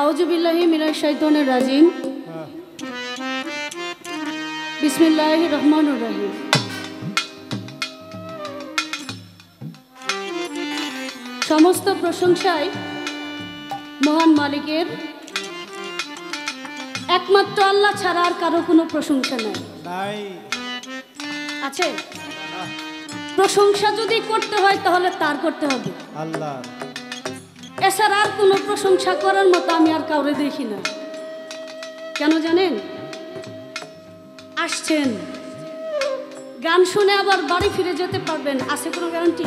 আউযুবিল্লাহি মিনাশ শাইতানির রাজিম। বিসমিল্লাহির রহমানির রহিম। সমস্ত প্রশংসায় মহান মালিকের, একমাত্র আল্লাহ ছাড়া আর কারো কোনো প্রশংসা নাই। আছে? প্রশংসা যদি করতে হয় তাহলে তার করতে হবে, আল্লাহ। এছাড়া আর কোনো প্রশংসা করার মতো আমি আর কাউরে দেখি না। কেন জানেন? আসছেন, গান শুনে আবার বাড়ি ফিরে যেতে পারবেন, আছে কোনো গ্যারান্টি?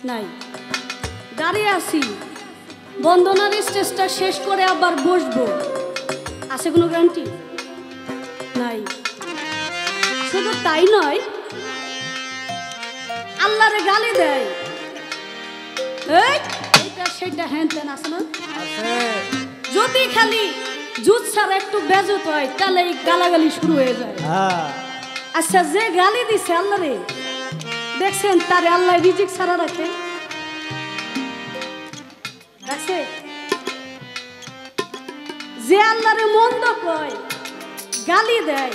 নাই। দাঁড়িয়ে আছি, বন্দনার স্টেজটা শেষ করে আবার বসবো, আছে কোনো গ্যারান্টি? নাই। শুধু তাই নয়, আল্লাহরে গালি দেয়, এটা সেটা হ্যান ত্যান, আছে না? যদি খালি জুত ছাড়া একটু বেজত হয় তাহলে গালাগালি শুরু হয়ে যায়। আচ্ছা, যে গালি দিছে আল্লাহরে, দেখছেন তারে আল্লাহ রিজিক ছাড়া রাখে? রাখছে? যে আল্লাহরে মন্দ কয়, গালি দেয়,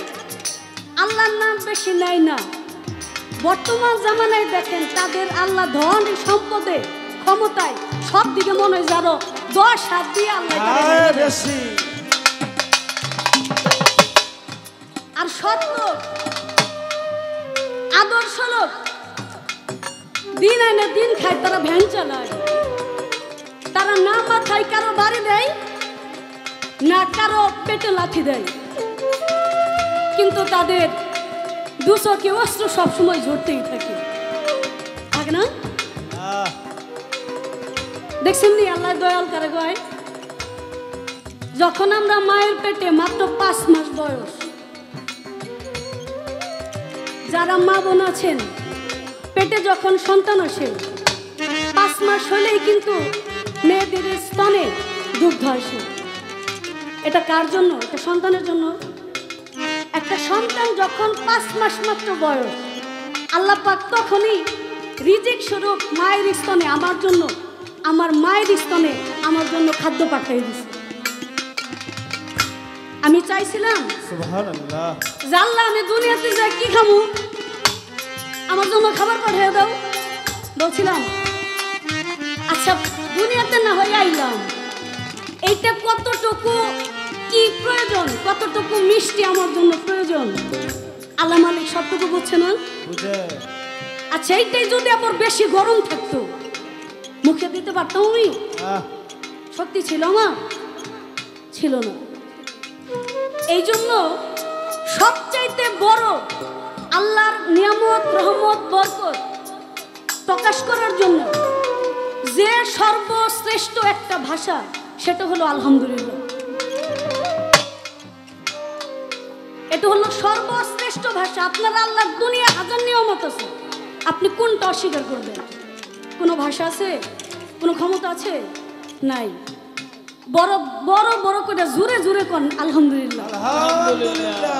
আল্লাহর নাম বেশি নেয় না, বর্তমান জামানায় দেখেন তাদের আল্লাহ ধন সম্পদে ক্ষমতায় সব দিকে মনে হয় যারো 10 হাত দিয়ে আল্লাহ বেশি। আর সৎ লোক, আদর্শ লোক, দিন আনে দিন খায়, তারা ভ্যান চালায়, তারা না মাথায় কারো বাড়ি দেয় না কারো পেটে লাথি দেয়, কিন্তু তাদের দুচোখে অস্ত্র সবসময় ঝরতেই থাকে, থাকে না? দেখছেন নি আল্লাহ দয়াল কারে গয়? যখন আমরা মায়ের পেটে মাত্র 5 মাস বয়স, যারা মা বোন আছেন পেটে যখন সন্তান আসে 5 মাস হলেই কিন্তু মেয়েদের স্তনে দুগ্ধ আসে। এটা কার জন্য? এটা সন্তানের জন্য। একটা সন্তান যখন 5 মাস মাত্র বয়স, আল্লাহ পাক তখনই রিজিক স্বরূপ মায়ের স্তনে আমার জন্য, আমার মায়ের স্তনে আমার জন্য খাদ্য পাঠিয়ে দিছে। আমি চাইছিলাম সুবহানাল্লাহ, যে আল্লাহ আমি দুনিয়াতে যাই কি খাবো, আমার জন্য খাবার পাঠিয়ে দাও। বলছিলাম আচ্ছা দুনিয়াতে না হয়ে আইলাম, এইটা কতটুকু কি প্রয়োজন, কতটুকু মিষ্টি আমার জন্য প্রয়োজন, আল্লাহ মালিক সবটুকু বুঝছে না? আচ্ছা এইটাই যদি আবার বেশি গরম থাকতো মুখে দিতে পারতাম আমি? সত্যি ছিল আমার? ছিল না। এই জন্য সবচাইতে বড় আল্লাহর নিয়ামত, রহমত, বরকত প্রকাশ করার জন্য যে সর্বশ্রেষ্ঠ একটা ভাষা, সেটা হলো আলহামদুলিল্লাহ। এটা হলো সর্বশ্রেষ্ঠ ভাষা। আপনার আল্লাহর দুনিয়া হাজার নিয়ামত আছে, আপনি কোনটা অস্বীকার করবেন? কোনো ভাষা আছে? কোনো ক্ষমতা আছে? নাই। বড় বড় বড় করে জোরে জোরে কোন আলহামদুলিল্লাহ। আলহামদুলিল্লাহ।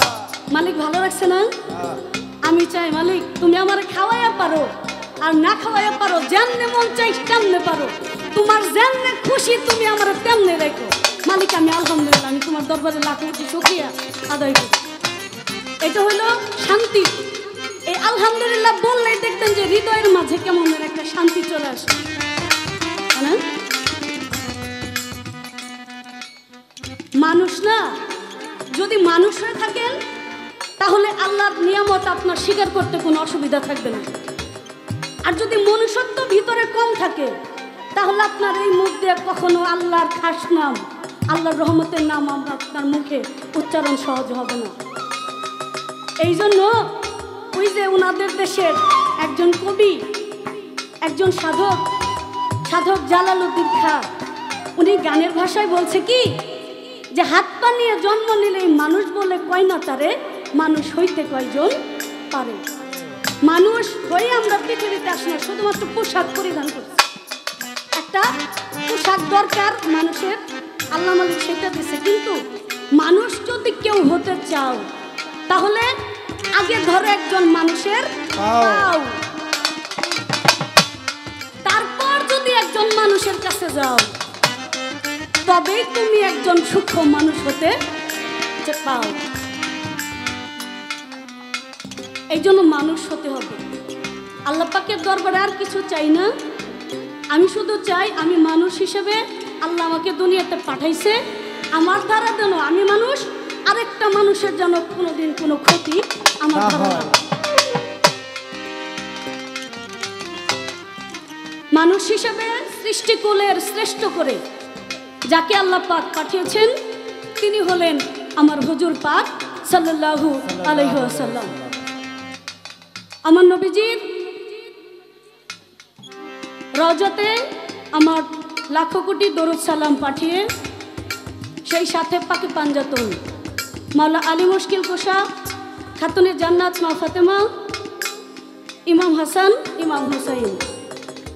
মালিক ভালো রাখছে না? আমি চাই মালিক তুমি আমার খাওয়াইয়া পারো আর না খাওয়াইয়া পারো, যেমনে মন চাই তেমনে পারো, তোমার যেমনে খুশি তুমি আমার তেমনে রাখো মালিক। আমি আলহামদুলিল্লাহ, আমি তোমার দরবারে লাখো কোটি শুকরিয়া আদায় করি। এটা হলো শান্তি। এই আলহামদুলিল্লাহ বললেই দেখতেন যে হৃদয়ের মাঝে কেমন একটা শান্তি চলে আসে। মানুষ না, যদি মানুষ হয়ে থাকেন তাহলে আল্লাহর নিয়ামত আপনার স্বীকার করতে কোনো অসুবিধা থাকবে না। আর যদি মনুষ্যত্ব ভিতরে কম থাকে তাহলে আপনার এই মুখ দিয়ে কখনো আল্লাহর খাস নাম, আল্লাহর রহমতের নাম আপনার মুখে উচ্চারণ সহজ হবে না। এই জন্য ওই যে ওনাদের দেশের একজন কবি, একজন সাধক, সাধক জালালউদ্দিন খাঁ, উনি গানের ভাষায় বলছে কি, যে হাত পা নিয়ে জন্ম নিলেই মানুষ বলে কয় না তারে, মানুষ হইতে কয়জন পারে। মানুষ হয়ে আমরা পৃথিবীতে আসি না, শুধুমাত্র পোশাক পরিধান করছি। একটা পোশাক দরকার মানুষের, আল্লাহ মালিক সেটা দিছে। কিন্তু মানুষ যদি কেউ হতে চাও তাহলে আগে ধরো একজন মানুষের পাও, তারপর যদি একজন মানুষের কাছে যাও তবেই তুমি একজন সূক্ষ্ম মানুষ হতে পাও। এই জন্য মানুষ হতে হবে। আল্লাহ পাকের দরবারে আর কিছু চাই না, আমি শুধু চাই আমি মানুষ হিসেবে আল্লাহ আমাকে দুনিয়াতে পাঠাইছে, আমার দ্বারা যেন আমি মানুষ আরেকটা মানুষের যেন কোনোদিন কোনো ক্ষতি আমার দ্বারা না। মানুষ হিসেবে সৃষ্টিকুলের শ্রেষ্ঠ করে যাকে আল্লাহ পাক পাঠিয়েছেন তিনি হলেন আমার হুজুর পাক সাল্লাল্লাহু আলাইহি ওয়াসাল্লাম। আমার নবীজির রওজাতে আমার লাখো কোটি দরুদ সালাম পাঠিয়ে সেই সাথে পাকে পাঞ্জাতন মাওলা আলী মুশকিল কোষা, খাতুনে জান্নাত মা ফাতেমা, ইমাম হাসান, ইমাম হুসাইন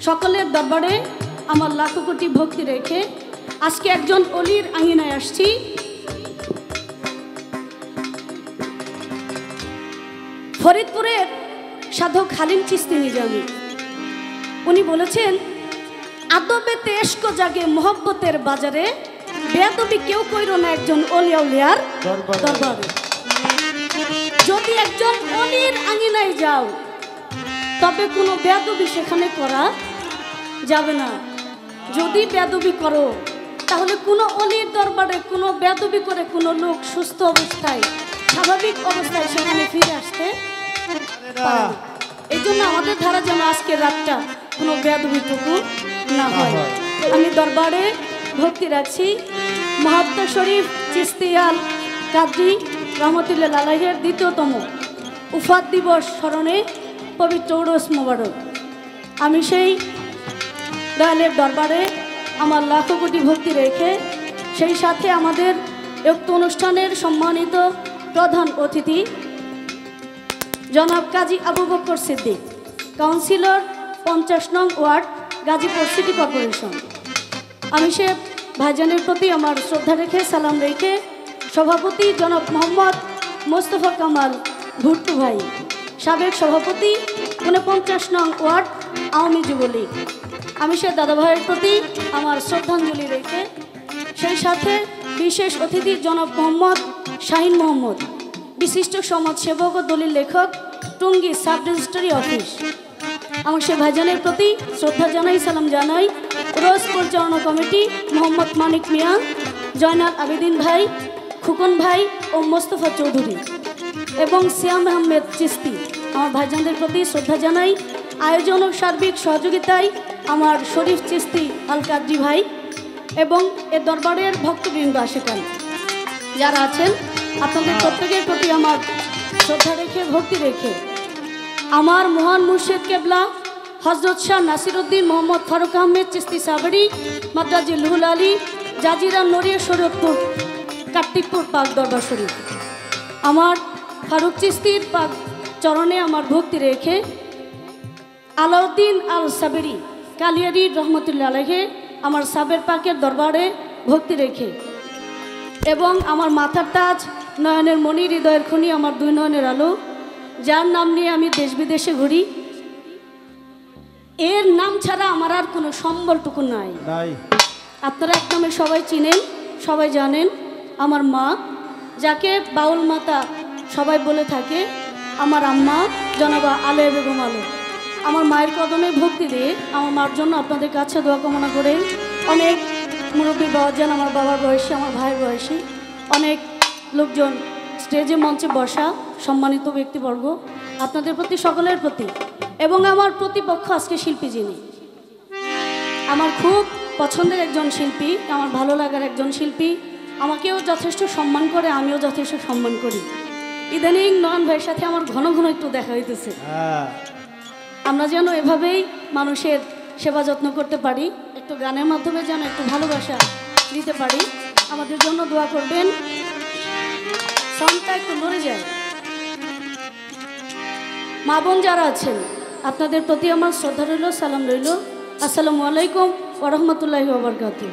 সকলের দরবারে আমার লাখো কোটি ভক্তি রেখে আজকে একজন অলির আঙিনায় আসছি। ফরিদপুরের সাধক হালিম চিস্তি নিজামী উনি বলেছেন, আদবেতে এশক জাগে মোহব্বতের বাজারে, বেয়াদবি কেউ কইরো না একজন অলি আউলিয়ার দরবারে। যদি একজন অলির আঙিনায় যাও তবে কোনো বেয়াদবি সেখানে করা যাবে না। যদি বেয়াদবি করো তাহলে কোনো অলির দরবারে কোনো বেয়াদবি করে কোনো লোক সুস্থ অবস্থায় স্বাভাবিক অবস্থায় সেখানে ফিরে আসতে পারে। এই জন্য আমাদের ধারা যেন আজকের রাতটা কোনো বেয়াদবিটুকু না হয়। আমি দরবারে ভক্তি রাখছি মহাত্মা শরীফ চিস্তিয়াল কাদরি রহমতুল্লাহ আলাইহির দ্বিতীয়তম উফাত দিবস স্মরণে পবিত্র উরুস মোবারক। আমি সেই দয়ালের দরবারে আমার লাখো কোটি ভক্তি রেখে সেই সাথে আমাদের উক্ত অনুষ্ঠানের সম্মানিত প্রধান অতিথি জনাব কাজী আবু বকর সিদ্দিক, কাউন্সিলর 50 নং ওয়ার্ড, গাজীপুর সিটি কর্পোরেশন। আমি সে ভাইজানের প্রতি আমার শ্রদ্ধা রেখে সালাম রেখে সভাপতি জনাব মোহাম্মদ মোস্তফা কামাল ভুট্টু ভাই, সাবেক সভাপতি 49 নং ওয়ার্ড আওয়ামী যুবলীগ, আমি সে দাদা ভাইয়ের প্রতি আমার শ্রদ্ধাঞ্জলি রেখে সেই সাথে বিশেষ অতিথি জনাব মোহাম্মদ শাহিন মোহাম্মদ, বিশিষ্ট সমাজসেবক ও দলিল লেখক, টুঙ্গী সাব রেজিস্ট্রারি অফিস, আমার সে ভাইজানের প্রতি শ্রদ্ধা জানাই, সালাম জানাই। রোজ পরিচালনা কমিটি মোহাম্মদ মানিক মিয়া, জয়নাল আবেদিন ভাই, খুকন ভাই ও মোস্তফা চৌধুরী এবং সিয়াম আহমেদ চিস্তি, আমার ভাইজানদের প্রতি শ্রদ্ধা জানাই। আয়োজন ও সার্বিক সহযোগিতায় আমার শরীফ চিস্তি আল কাদরি ভাই এবং এ দরবারের ভক্তবৃন্দ আশেকান যারা আছেন, আপনাদের প্রত্যেকের প্রতি আমার শ্রদ্ধা রেখে ভক্তি রেখে আমার মহান মুর্শিদ কেবলা হজরত শাহ নাসিরউদ্দিন মোহাম্মদ ফারুক আহমেদ চিস্তি সাবরি মাদ্রাজি লুহুল আলী জাজিরা নড়িয়া শরীয়তপুর কার্তিকপুর পাক দরবার শরীফ, আমার ফারুক চিস্তির পাক চরণে আমার ভক্তি রেখে আলাউদ্দিন আল সাবেরি কালিয়ারি রহমতুল্লাহ আলাইহি আমার সাবের পাকের দরবারে ভক্তি রেখে এবং আমার মাথার তাজ, নয়নের মণি, হৃদয়ের খনি, আমার 2 নয়নের আলো, যার নাম নিয়ে আমি দেশ বিদেশে ঘুরি, এর নাম ছাড়া আমার আর কোনো সম্বলটুকু নাই। আপনারা এক নামে সবাই চিনেন, সবাই জানেন, আমার মা, যাকে বাউল মাতা সবাই বলে থাকে, আমার আম্মা জনাবা আলেয়া বেগম আলো। আমার মায়ের কদমে ভক্তি দিয়ে আমার মার জন্য আপনাদের কাছে দোয়া কামনা করে অনেক মুরব্বী বাবাজান, আমার বাবার বয়সী, আমার ভাইয়ের বয়সী, অনেক লোকজন স্টেজে মঞ্চে বসা সম্মানিত ব্যক্তিবর্গ, আপনাদের প্রতি সকলের প্রতি এবং আমার প্রতিপক্ষ আজকে শিল্পী যিনি আমার খুব পছন্দের একজন শিল্পী, আমার ভালো লাগার একজন শিল্পী, আমাকেও যথেষ্ট সম্মান করে, আমিও যথেষ্ট সম্মান করি। ইদানিং নয়ন ভাইয়ের সাথে আমার ঘন ঘন একটু দেখা হইতেছে। আমরা যেন এভাবেই মানুষের সেবা যত্ন করতে পারি, একটু গানের মাধ্যমে যেন একটু ভালোবাসা দিতে পারি। আমাদের জন্য দোয়া করবেন। সাউন্ডটা একটু নড়ে যায়। মা বোন যারা আছেন আপনাদের প্রতি আমার শ্রদ্ধা রইল, সালাম রইল। আসসালামু আলাইকুম ওয়া রাহমাতুল্লাহি ওয়া বারাকাতুহু।